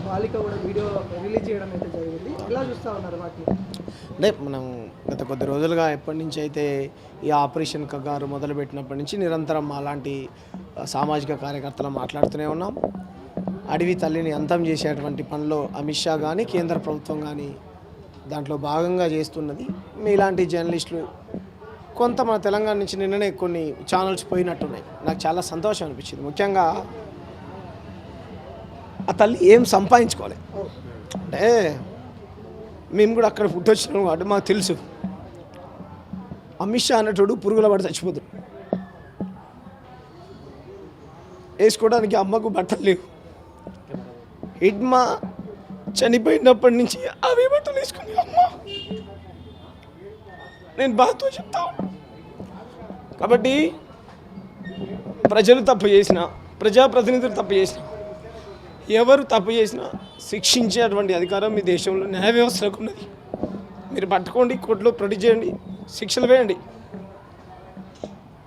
బాలిక కూడా video release చేయడం అయితే జరిగింది. ఎలా చూస్తూ ఉన్నారు వాటిని? అంటే మనం గత కొద్ది రోజులుగా ఎప్పటి నుంచి అయితే ఈ ఆపరేషన్ కగారు మొదలుపెట్టినప్పటి నుంచి నిరంతరం అలాంటి సామాజిక కార్యకర్తలు మాట్లాడుతూనే ఉన్నాం. అడవి తల్లిని అంతం చేసేటువంటి పనిలో అమిత్ షా కానీ కేంద్ర ప్రభుత్వం కానీ దాంట్లో భాగంగా చేస్తున్నది. మీలాంటి జర్నలిస్టులు కొంత మన తెలంగాణ నుంచి నిన్ననే కొన్ని ఛానల్స్ పోయినట్టున్నాయి. నాకు చాలా సంతోషం అనిపించింది. ముఖ్యంగా ఆ తల్లి ఏం సంపాదించుకోవాలి అంటే మేము కూడా అక్కడ పుట్టొచ్చినాం కాబట్టి మాకు తెలుసు. అమిత్ షా అన్నట్టు పురుగుల పడి చచ్చిపోతాడు. వేసుకోవడానికి అమ్మకు బట్టలు లేవు. హిడ్మా చనిపోయినప్పటి నుంచి అవే బట్టలు వేసుకుని అమ్మ నేను బాధతో చెప్తా. కాబట్టి ప్రజలు తప్పు చేసిన, ప్రజాప్రతినిధులు తప్పు చేసిన, ఎవరు తప్పు చేసినా శిక్షించేటువంటి అధికారం మీ దేశంలో న్యాయ వ్యవస్థలకు ఉన్నది. మీరు పట్టుకోండి, కోర్టులో ప్రొడ్యూస్ చేయండి, శిక్షలు వేయండి.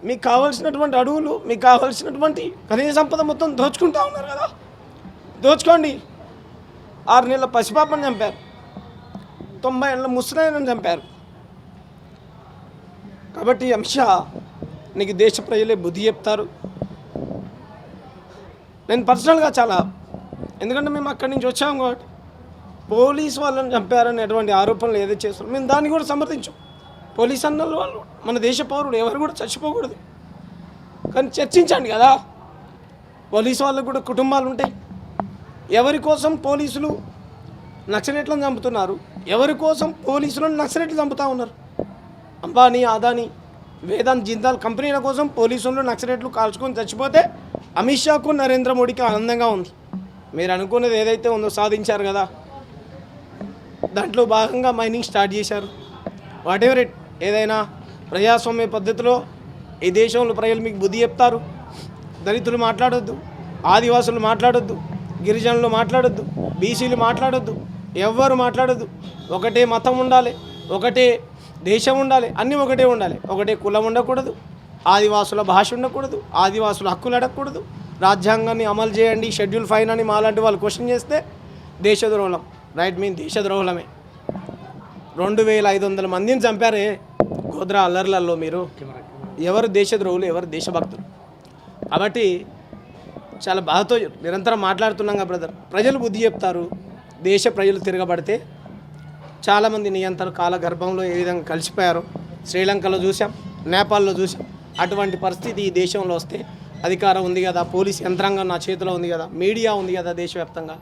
మీకు కావాల్సినటువంటి అడవులు, మీకు కావాల్సినటువంటి ఖనిజ సంపద మొత్తం దోచుకుంటా ఉన్నారు కదా, దోచుకోండి. 6 నెలల పసిపాపని చంపారు, 90 ఏళ్ళ ముసలాయనని చంపారు. కాబట్టి అమిత్ షా నీకు దేశ ప్రజలే బుద్ధి చెప్తారు. నేను పర్సనల్గా చాలా, ఎందుకంటే మేము అక్కడి నుంచి వచ్చాము కాబట్టి పోలీసు వాళ్ళని చంపారనేటువంటి ఆరోపణలు ఏదైతే చేస్తారో మేము దాన్ని కూడా సమర్థించాం. పోలీస్ అన్నలు వాళ్ళు మన దేశ పౌరుడు, ఎవరు కూడా చచ్చిపోకూడదు. కానీ చర్చించండి కదా, పోలీసు వాళ్ళకు కూడా కుటుంబాలు ఉంటాయి. ఎవరి కోసం పోలీసులు నక్సలైట్లను చంపుతున్నారు, ఎవరి కోసం పోలీసులను నక్సలైట్లు చంపుతూ ఉన్నారు? అంబానీ, అదానీ, వేదాంత్, జిందాల్ కంపెనీల కోసం పోలీసులు నక్సలైట్లు కాల్చుకొని చచ్చిపోతే అమిత్ షాకు, నరేంద్ర మోడీకి ఆనందంగా ఉంది. మీరు అనుకున్నది ఏదైతే ఉందో సాధించారు కదా, దాంట్లో భాగంగా మైనింగ్ స్టార్ట్ చేశారు. వాట్ ఎవర్ ఇట్, ఏదైనా ప్రజాస్వామ్య పద్ధతిలో ఈ దేశంలో ప్రజలు మీకు బుద్ధి చెప్తారు. దళితులు మాట్లాడొద్దు, ఆదివాసులు మాట్లాడొద్దు, గిరిజనులు మాట్లాడొద్దు, బీసీలు మాట్లాడొద్దు, ఎవ్వరు మాట్లాడొద్దు. ఒకటే మతం ఉండాలి, ఒకటే దేశం ఉండాలి, అన్నీ ఒకటే ఉండాలి. ఒకటే కులం ఉండకూడదు, ఆదివాసుల భాష ఉండకూడదు, ఆదివాసుల హక్కులు అడగకూడదు. రాజ్యాంగాన్ని అమలు చేయండి, షెడ్యూల్ 5 అని మాలాంటి వాళ్ళు క్వశ్చన్ చేస్తే దేశద్రోహులం. రైట్, మేము దేశద్రోహులమే. 2500 మందిని చంపారే గోద్రా అల్లర్లలో. మీరు ఎవరు దేశద్రోహులు, ఎవరు దేశభక్తులు? కాబట్టి చాలా బాధతో నిరంతరం మాట్లాడుతున్నాం కదా బ్రదర్. ప్రజలు బుద్ధి చెప్తారు. దేశ ప్రజలు తిరగబడితే చాలామంది నియంత్రణ కాల గర్భంలో ఏ విధంగా కలిసిపోయారో శ్రీలంకలో చూసాం, నేపాల్లో చూసాం. అటువంటి పరిస్థితి ఈ దేశంలో వస్తే అధికారం ఉంది కదా, పోలీస్ యంత్రాంగం నా చేతిలో ఉంది కదా, మీడియా ఉంది కదా దేశవ్యాప్తంగా,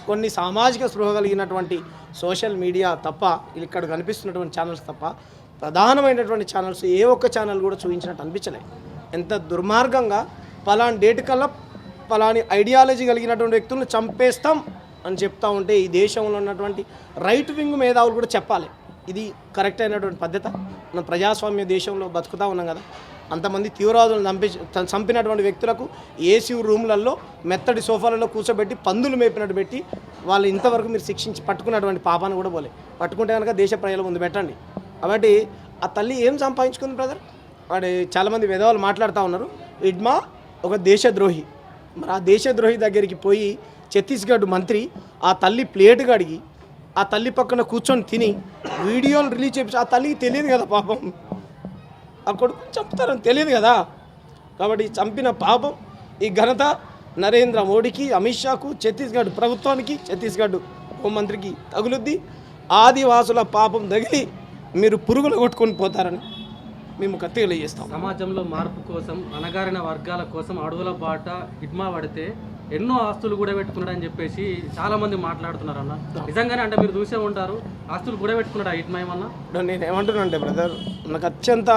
కొన్ని సామాజిక స్పృహ కలిగినటువంటి సోషల్ మీడియా తప్ప, ఇక్కడ కనిపిస్తున్నటువంటి ఛానల్స్ తప్ప ప్రధానమైనటువంటి ఛానల్స్ ఏ ఒక్క ఛానల్ కూడా చూపించినట్టు అనిపించలేదు. ఎంత దుర్మార్గంగా పలాని డేట్ కల్లా పలాని ఐడియాలజీ కలిగినటువంటి వ్యక్తులను చంపేస్తాం అని చెప్తా ఉంటే ఈ దేశంలో ఉన్నటువంటి రైట్ వింగ్ మేధావులు కూడా చెప్పాలి, ఇది కరెక్ట్ అయినటువంటి పద్ధత. మనం ప్రజాస్వామ్య దేశంలో బతుకుతూ ఉన్నాం కదా. అంతమంది తీవ్రవాదులను చంపినటువంటి వ్యక్తులకు ఏసీ రూమ్లలో మెత్తడి సోఫాలలో కూర్చోబెట్టి పందులు మేపినట్టు పెట్టి వాళ్ళు ఇంతవరకు మీరు శిక్షించి పట్టుకున్నటువంటి పాపాన్ని కూడా పోలే. పట్టుకుంటే కనుక దేశ ప్రజల ముందు పెట్టండి. కాబట్టి ఆ తల్లి ఏం సంపాదించుకుంది బ్రదర్? వాడు చాలామంది విధవాళ్ళు మాట్లాడుతూ ఉన్నారు, హిడ్మా ఒక దేశద్రోహి. మరి ఆ దేశద్రోహి దగ్గరికి పోయి ఛత్తీస్గఢ్ మంత్రి ఆ తల్లి ప్లేట్ కడిగి ఆ తల్లి పక్కన కూర్చొని తిని వీడియోలు రిలీజ్ చేసి, ఆ తల్లికి తెలియదు కదా పాపం, ఆ కొడుకు చంపుతారని తెలియదు కదా. కాబట్టి చంపిన పాపం ఈ ఘనత నరేంద్ర మోడీకి, అమిత్ షాకు, ఛత్తీస్గఢ్ ప్రభుత్వానికి, ఛత్తీస్గఢ్ హోంమంత్రికి తగులుద్ది. ఆదివాసుల పాపం తగిలి మీరు పురుగులు కొట్టుకొని పోతారని మేము కత్తిగా చేస్తాం. సమాజంలో మార్పు కోసం, అణగారిన వర్గాల కోసం అడవుల బాట హిడ్మా పడితే ఎన్నో ఆస్తులు కూడా పెట్టుకున్నాడని చెప్పేసి చాలామంది మాట్లాడుతున్నారు అన్న. నిజంగానే అంటే మీరు చూసే ఉంటారు, ఆస్తులు కూడా పెట్టుకున్నాడు హిడ్మా ఏమన్నా? నేను ఏమంటున్నా అంటే బ్రదర్, నాకు అత్యంత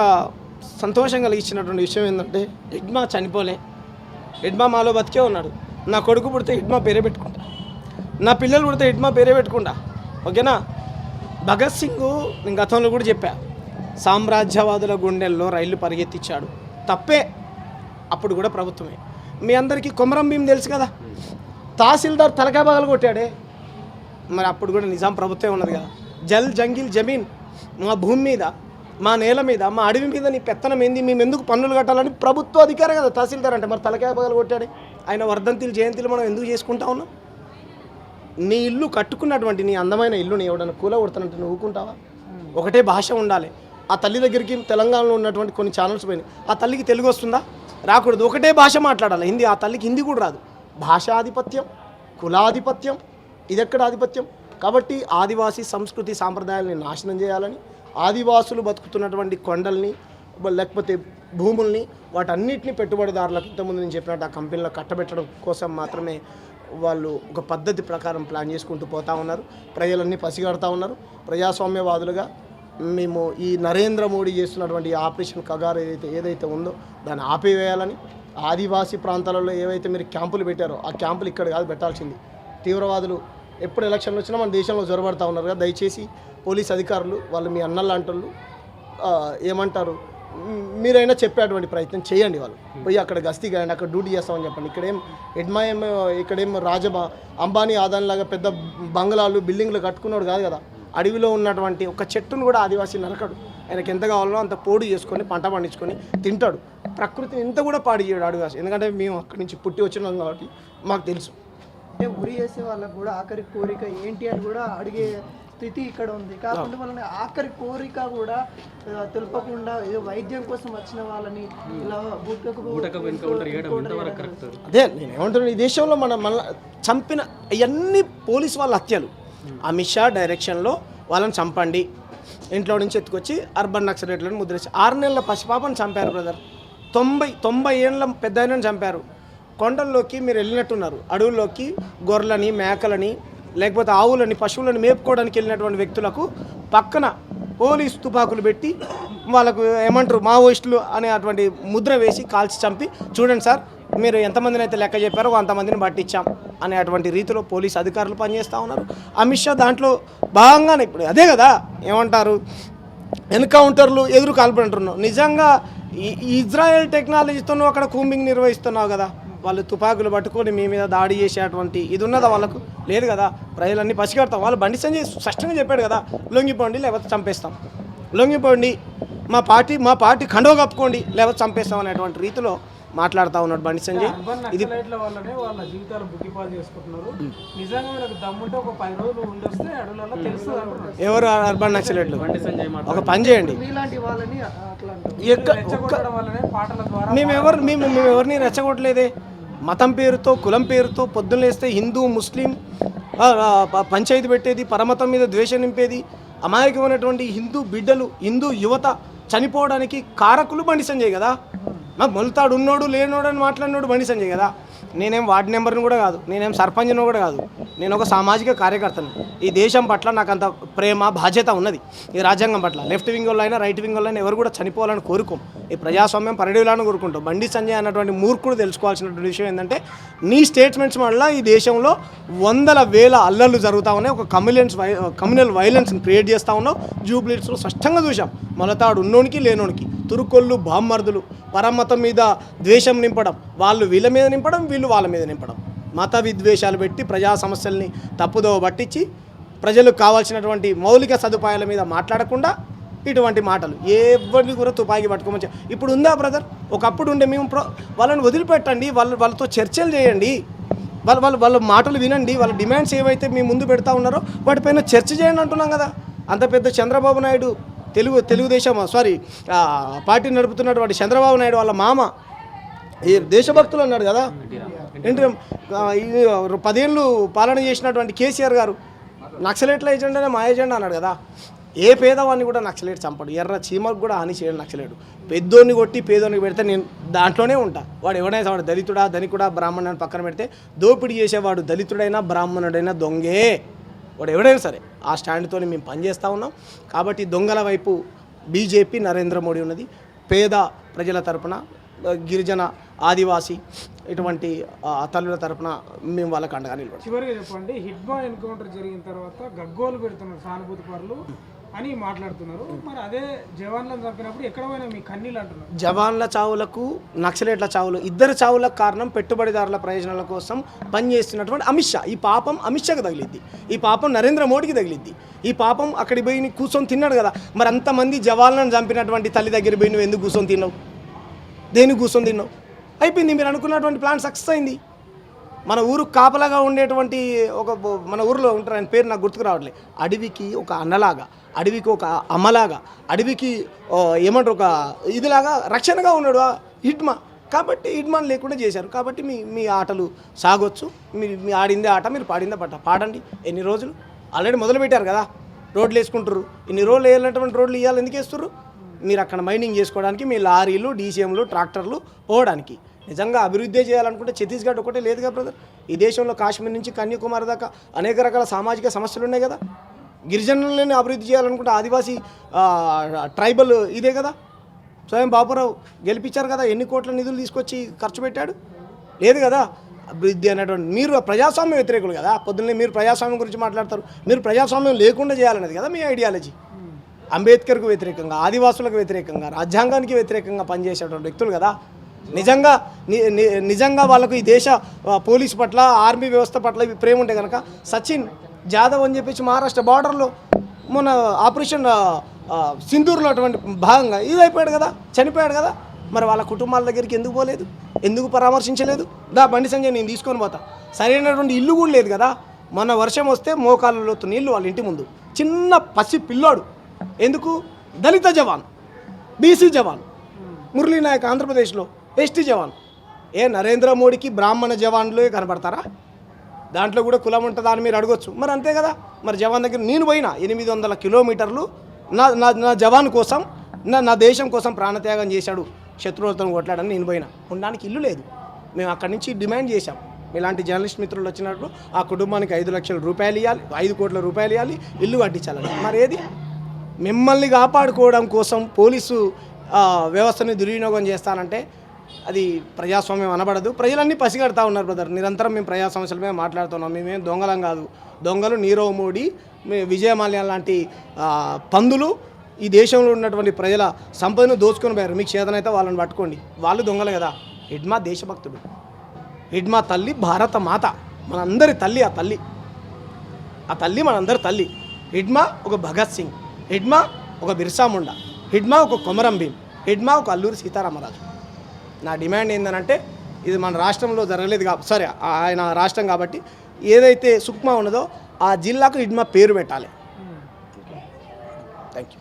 సంతోషం కలిగించినటువంటి విషయం ఏంటంటే హిడ్మా చనిపోలే, హిడ్మా మాలో బతికే ఉన్నాడు. నా కొడుకు పుడితే హిడ్మా పేరే పెట్టుకుంటా, నా పిల్లలు పుడితే హిడ్మా పేరే పెట్టుకుంటా. ఓకేనా? భగత్ సింగ్ నేను గతంలో కూడా చెప్పా, సామ్రాజ్యవాదుల గుండెల్లో రైళ్లు పరిగెత్తించాడు. తప్పే, అప్పుడు కూడా ప్రభుత్వమే. మీ అందరికీ కొమరం భీం తెలుసు కదా, తహసీల్దార్ తలకాయ పగలు కొట్టాడే, మరి అప్పుడు కూడా నిజాం ప్రభుత్వమే ఉన్నది కదా. జల్ జంగిల్ జమీన్, మా భూమి మీద, మా నేల మీద, మా అడవి మీద నీ పెత్తనం ఏంది, మేము ఎందుకు పన్నులు కట్టాలని ప్రభుత్వ అధికారం కదా తహసీల్దార్ అంటే. మరి తలకాయ పగలు కొట్టాడే. ఆయన వర్ధంతిలు, జయంతిలు మనం ఎందుకు చేసుకుంటా ఉన్నాం? నీ ఇల్లు కట్టుకున్నటువంటి నీ అందమైన ఇల్లుని ఎవడన్నా కూలగొడతానంటే నువ్వు ఊరుకుంటావా? ఒకటే భాష ఉండాలి. ఆ తల్లి దగ్గరికి తెలంగాణలో ఉన్నటువంటి కొన్ని ఛానల్స్ పోయినాయి. ఆ తల్లికి తెలుగు వస్తుందా? రాకూడదు. ఒకటే భాష మాట్లాడాలి, హిందీ. ఆ తల్లికి హిందీ కూడా రాదు. భాషాధిపత్యం, కులాధిపత్యం, ఇదెక్కడ ఆధిపత్యం? కాబట్టి ఆదివాసీ సంస్కృతి సాంప్రదాయాలని నాశనం చేయాలని, ఆదివాసులు బతుకుతున్నటువంటి కొండల్ని లేకపోతే భూముల్ని వాటన్నిటిని పెట్టుబడిదారులకు ఇంతకుముందు నేను చెప్పినట్టు ఆ కంపెనీలో కట్టబెట్టడం కోసం మాత్రమే వాళ్ళు ఒక పద్ధతి ప్రకారం ప్లాన్ చేసుకుంటూ పోతూ ఉన్నారు. ప్రజలన్నీ పసిగడుతూ ఉన్నారు. ప్రజాస్వామ్యవాదులుగా మేము ఈ నరేంద్ర మోడీ చేస్తున్నటువంటి ఆపరేషన్ కగారు ఏదైతే ఉందో దాన్ని ఆపివేయాలని, ఆదివాసీ ప్రాంతాలలో ఏవైతే మీరు క్యాంపులు పెట్టారో ఆ క్యాంపులు ఇక్కడ కాదు పెట్టాల్సింది. తీవ్రవాదులు ఎప్పుడు ఎలక్షన్లు వచ్చినా మన దేశంలో జొరబడతా ఉన్నారు కదా. దయచేసి పోలీస్ అధికారులు వాళ్ళు మీ అన్నలాంటోళ్ళు ఏమంటారు, మీరైనా చెప్పేటువంటి ప్రయత్నం చేయండి. వాళ్ళు పోయి అక్కడ గస్తీ కాయండి, అక్కడ డ్యూటీ చేస్తామని చెప్పండి. ఇక్కడేం అంబానీ ఆదానిలాగా పెద్ద బంగ్లాలు బిల్డింగ్లు కట్టుకున్నాడు కాదు కదా. అడవిలో ఉన్నటువంటి ఒక చెట్టును కూడా ఆదివాసీ నరకడు. ఆయనకి ఎంత కావాలో అంత పోడు చేసుకొని పంట పండించుకొని తింటాడు. ప్రకృతిని ఎంత కూడా పాడు చేయడు ఆదివాసీ. ఎందుకంటే మేము అక్కడి నుంచి పుట్టి వచ్చినాం కాబట్టి మాకు తెలుసు. అంటే ఉరి చేసే వాళ్ళకు కూడా ఆఖరి కోరిక ఏంటి అని కూడా అడిగే స్థితి ఇక్కడ ఉంది. కాకుండా వాళ్ళని ఆఖరి కోరిక కూడా తెలుపకుండా ఏదో వైద్యం కోసం వచ్చిన వాళ్ళని ఇలా అదే నేను ఏమంటున్నాను, ఈ దేశంలో మన చంపిన ఇవన్నీ పోలీసు వాళ్ళ హత్యలు. అమిత్ షా డైరెక్షన్లో వాళ్ళని చంపండి, ఇంట్లో నుంచి ఎత్తుకొచ్చి అర్బన్ నక్సలైట్లను ముద్రేసి 6 నెలల పసిపాపను చంపారు బ్రదర్. 90 ఏళ్ళ పెద్ద ఆయనను చంపారు. కొండల్లోకి మీరు వెళ్ళినట్టున్నారు, అడవుల్లోకి గొర్రెలని మేకలని లేకపోతే ఆవులని పశువులను మేపుకోవడానికి వెళ్ళినటువంటి వ్యక్తులకు పక్కన పోలీసు తుపాకులు పెట్టి వాళ్ళకు ఏమంటారు మావోయిస్టులు అనే అటువంటి ముద్ర వేసి కాల్చి చంపి, చూడండి సార్ మీరు ఎంతమందిని అయితే లెక్క చెప్పారో అంతమందిని పట్టించాం అనే అటువంటి రీతిలో పోలీసు అధికారులు పనిచేస్తూ ఉన్నారు. అమిత్ షా దాంట్లో భాగంగానే ఇప్పుడు అదే కదా ఏమంటారు, ఎన్కౌంటర్లు ఎదురు కాల్పంటున్నావు. నిజంగా ఇజ్రాయెల్ టెక్నాలజీతో అక్కడ కూంబింగ్ నిర్వహిస్తున్నావు కదా. వాళ్ళు తుపాకులు పట్టుకొని మీ మీద దాడి చేసేటువంటి ఇది ఉన్నదా? వాళ్ళకు లేదు కదా. ప్రజలన్నీ పసిగడతాం. వాళ్ళు బండి సంజయ్ స్పష్టంగా చెప్పాడు కదా, లొంగిపోండి లేకపోతే చంపేస్తాం, లొంగిపోండి మా పార్టీ కండవ కప్పుకోండి లేకపోతే చంపేస్తాం అనేటువంటి రీతిలో మాట్లాడుతూ ఉన్నాడు బండి సంజయ్. ఇది వాళ్ళ జీవితాలు బుక్కిపాలు చేసుకుంటున్నారు. నిజంగా వీళ్ళకి దమ్ముంటే ఒక 10 రోజులు ఉండొస్తే అడవులలో తెలుసు ఎవరు అర్బన్ నక్సలైట్లు. ఒక పని చేయండి, మేము ఎవరిని రెచ్చగొట్టలేదే. మతం పేరుతో కులం పేరుతో పొద్దున్న లేస్తే హిందూ ముస్లిం పంచాయతీ పెట్టేది, పరమతం మీద ద్వేషం నింపేది, అమాయకమైనటువంటి హిందూ బిడ్డలు హిందూ యువత చనిపోవడానికి కారకులు బండి సంజయ్ కదా. మొలతాడు ఉన్నోడు లేనోడు అని మాట్లాడినోడు బండి సంజయ్ కదా. నేనేం వార్డు నెంబర్ని కూడా కాదు, నేనేం సర్పంచ్ను కూడా కాదు, నేను ఒక సామాజిక కార్యకర్తను. ఈ దేశం పట్ల నాకు అంత ప్రేమ బాధ్యత ఉన్నది. ఈ రాజ్యాంగం పట్ల లెఫ్ట్ వింగ్ వాళ్ళైనా రైట్ వింగ్ వాళ్ళైనా ఎవరు కూడా చనిపోవాలని కోరుకోం. ఈ ప్రజాస్వామ్యం పరిడిలాను కోరుకుంటాం. బండి సంజయ్ అన్నటువంటి మూర్ఖుడు తెలుసుకోవాల్సినటువంటి విషయం ఏంటంటే, నీ స్టేట్మెంట్స్ వల్ల ఈ దేశంలో 100,000 అల్లర్లు జరుగుతూ ఉన్నాయి. ఒక కమ్యూనల్ వైలెన్స్ని క్రియేట్ చేస్తూ ఉన్నావు. జూబ్లీస్లో స్పష్టంగా చూసాం. మొలతాడు ఉన్నోనికి లేనోనికి, తురుకొల్లు బామ్మర్దులు, పరమతం మీద ద్వేషం నింపడం, వాళ్ళు వీళ్ళ మీద నింపడం, వీళ్ళు వాళ్ళ మీద నింపడం, మత విద్వేషాలు పెట్టి ప్రజా సమస్యల్ని తప్పుదోవ పట్టించి ప్రజలకు కావాల్సినటువంటి మౌలిక సదుపాయాల మీద మాట్లాడకుండా ఇటువంటి మాటలు ఎవరిని కూడా తుపాకీ పట్టుకోమని ఇప్పుడు ఉందా బ్రదర్? ఒకప్పుడు ఉండే. మేము వాళ్ళని వదిలిపెట్టండి, వాళ్ళతో చర్చలు చేయండి, వాళ్ళ మాటలు వినండి, వాళ్ళ డిమాండ్స్ ఏవైతే మీ ముందు పెడతా ఉన్నారో వాటిపైన చర్చ చేయండి అంటున్నాం కదా. అంత పెద్ద చంద్రబాబు నాయుడు తెలుగుదేశం పార్టీ నడుపుతున్నటువంటి చంద్రబాబు నాయుడు వాళ్ళ మామ ఈ దేశభక్తులు అన్నాడు కదా. ఏంటి 10 ఏళ్ళు పాలన చేసినటువంటి కేసీఆర్ గారు నక్సలైట్ల ఏజెండానే మా ఏజెండా అన్నాడు కదా. ఏ పేదవాడిని కూడా నక్సలైట్ చంపడు, ఎర్ర చీమకు కూడా హాని చేయడు నక్సలైట్. పెద్దోడిని కొట్టి పేదోనికి పెడితే నేను దాంట్లోనే ఉంటా. వాడు ఎవడైనా వాడు దళితుడా ధనికుడా బ్రాహ్మణుని పక్కన పెడితే దోపిడీ చేసేవాడు దళితుడైనా బ్రాహ్మణుడైనా దొంగే, వాడు ఎవడైనా సరే. ఆ స్టాండ్తో మేము పనిచేస్తూ ఉన్నాం. కాబట్టి దొంగల వైపు బీజేపీ నరేంద్ర మోడీ ఉన్నది. పేద ప్రజల తరపున గిరిజన ఆదివాసీ ఇటువంటి తల్లుల తరపున మేము వాళ్ళకి అండగా నిలబడతాం. చివరిగా చెప్పండి, హిడ్మా ఎన్కౌంటర్ జరిగిన తర్వాత గగ్గోలు పెడుతున్నారు సానుభూతి పరులు అని మాట్లాడుతున్నారు. మరి అదే జవాన్లను చంపినప్పుడు ఎక్కడ పోయినా మీ కన్నీళ్ళు అంటున్నారు. జవాన్ల చావులకు నక్సలైట్ల చావులు ఇద్దరు చావులకు కారణం పెట్టుబడిదారుల ప్రయోజనాల కోసం పనిచేస్తున్నటువంటి అమిత్ షా. ఈ పాపం అమిత్ షాకి తగిలిద్ది, ఈ పాపం నరేంద్ర మోడీకి తగిలిద్ది, ఈ పాపం అక్కడికి పోయి కూర్చొని తిన్నాడు కదా. మరి అంతమంది జవాన్లను చంపినటువంటి తల్లి దగ్గర పోయి నువ్వు ఎందుకు కూర్చొని తిన్నావు? దేనికి కూర్చొని తిన్నావు? అయిపోయింది, మీరు అనుకున్నటువంటి ప్లాన్ సక్సెస్ అయింది. మన ఊరు కాపలాగా ఉండేటువంటి మన ఊరిలో ఉంటారు, ఆయన పేరు నాకు గుర్తుకు రావట్లేదు. అడవికి ఒక అన్నలాగా, అడవికి ఒక అమ్మలాగా, అడవికి ఏమంటారు ఒక ఇదిలాగా రక్షణగా ఉన్నాడు హిట్మా. కాబట్టి హిట్మాన్ లేకుండా చేశారు. కాబట్టి మీ ఆటలు సాగొచ్చు. మీ ఆడిందే ఆట, మీరు పాడిందే పట్ట పాడండి. ఎన్ని రోజులు ఆల్రెడీ మొదలుపెట్టారు కదా, రోడ్లు వేసుకుంటారు. ఇన్ని రోజులు వేయాలన్నటువంటి రోడ్లు ఇవ్వాలి, ఎందుకు వేస్తుర్రు? మీరు అక్కడ మైనింగ్ చేసుకోవడానికి, మీ లారీలు, డీసీఎంలు, ట్రాక్టర్లు పోవడానికి. నిజంగా అభివృద్ధి చేయాలనుకుంటే ఛత్తీస్గఢ్ ఒకటే లేదు కదా బ్రదర్. ఈ దేశంలో కాశ్మీర్ నుంచి కన్యాకుమారి దాకా అనేక రకాల సామాజిక సమస్యలు ఉన్నాయి కదా. గిరిజనులని అభివృద్ధి చేయాలనుకుంటే ఆదివాసీ ట్రైబల్ ఇదే కదా. స్వయం బాపురావు గెలిపించారు కదా, ఎన్ని కోట్ల నిధులు తీసుకొచ్చి ఖర్చు పెట్టాడు? లేదు కదా. అభివృద్ధి అనేటువంటి మీరు ప్రజాస్వామ్య వ్యతిరేకులు కదా. పొద్దున్నే మీరు ప్రజాస్వామ్యం గురించి మాట్లాడతారు. మీరు ప్రజాస్వామ్యం లేకుండా చేయాలనేది కదా మీ ఐడియాలజీ. అంబేద్కర్కు వ్యతిరేకంగా, ఆదివాసులకు వ్యతిరేకంగా, రాజ్యాంగానికి వ్యతిరేకంగా పనిచేసేటువంటి వ్యక్తులు కదా. నిజంగా వాళ్ళకు ఈ దేశ పోలీసు పట్ల, ఆర్మీ వ్యవస్థ పట్ల ప్రేమ ఉంటే కనుక సచిన్ జాదవ్ అని చెప్పేసి మహారాష్ట్ర బార్డర్లో మొన్న ఆపరేషన్ సింధూర్లో అటువంటి భాగంగా ఇది అయిపోయాడు కదా, చనిపోయాడు కదా. మరి వాళ్ళ కుటుంబాల దగ్గరికి ఎందుకు పోలేదు, ఎందుకు పరామర్శించలేదు? బండి సంజయ్ నేను తీసుకొని పోతా. సరైనటువంటి ఇల్లు కూడా లేదు కదా. మొన్న వర్షం వస్తే మోకాళ్ళలో నీళ్ళు వాళ్ళ ఇంటి ముందు, చిన్న పసి పిల్లోడు. ఎందుకు? దళిత జవాన్, బీసీ జవాన్, మురళీ నాయక్ ఆంధ్రప్రదేశ్లో ఎస్టీ జవాన్. నరేంద్ర మోడీకి బ్రాహ్మణ జవాన్లే కనబడతారా? దాంట్లో కూడా కులం ఉంటుందా అని మీరు అడగొచ్చు. మరి అంతే కదా. మరి జవాన్ దగ్గర నేను పోయినా 800 కిలోమీటర్లు నా జవాన్ కోసం, నా దేశం కోసం ప్రాణత్యాగం చేశాడు, శత్రువులతో కొట్లాడని నేను పోయినా. ఉండడానికి ఇల్లు లేదు. మేము అక్కడి నుంచి డిమాండ్ చేశాం. ఇలాంటి జర్నలిస్ట్ మిత్రులు వచ్చినట్లు ఆ కుటుంబానికి 5 లక్షల రూపాయలు ఇవ్వాలి, 5 కోట్ల రూపాయలు ఇవ్వాలి, ఇల్లు కట్టించాలి. మరి ఏది? మిమ్మల్ని కాపాడుకోవడం కోసం పోలీసు వ్యవస్థని దుర్వినియోగం చేస్తానంటే అది ప్రజాస్వామ్యం అనబడదు. ప్రజలన్నీ పసిగడతా ఉన్నారు బ్రదర్. నిరంతరం మేము ప్రజా సమస్యల మీద మాట్లాడుతున్నాం. మేమేం దొంగలం కాదు. దొంగలు నీరవ్ మోడీ, విజయ మాల్యా లాంటి పందులు ఈ దేశంలో ఉన్నటువంటి ప్రజల సంపదను దోచుకొని పోయారు. మీకు చేతనైతే వాళ్ళని పట్టుకోండి. వాళ్ళు దొంగలు కదా. హిడ్మా దేశభక్తుడు, హిడ్మా తల్లి భారత మాత, మనందరి తల్లి. ఆ తల్లి మనందరి తల్లి. హిడ్మా ఒక భగత్ సింగ్, హిడ్మా ఒక బిర్సా ముండా, హిడ్మా ఒక కొమరం భీమ్, హిడ్మా ఒక అల్లూరి సీతారామరాజు. నా డిమాండ్ ఏంటంటే ఇది మన రాష్ట్రంలో జరగలేదు సరే ఆయన రాష్ట్రం కాబట్టి ఏదైతే సుక్మా ఉన్నదో ఆ జిల్లాకు హిడ్మా పేరు పెట్టాలి. Thank you.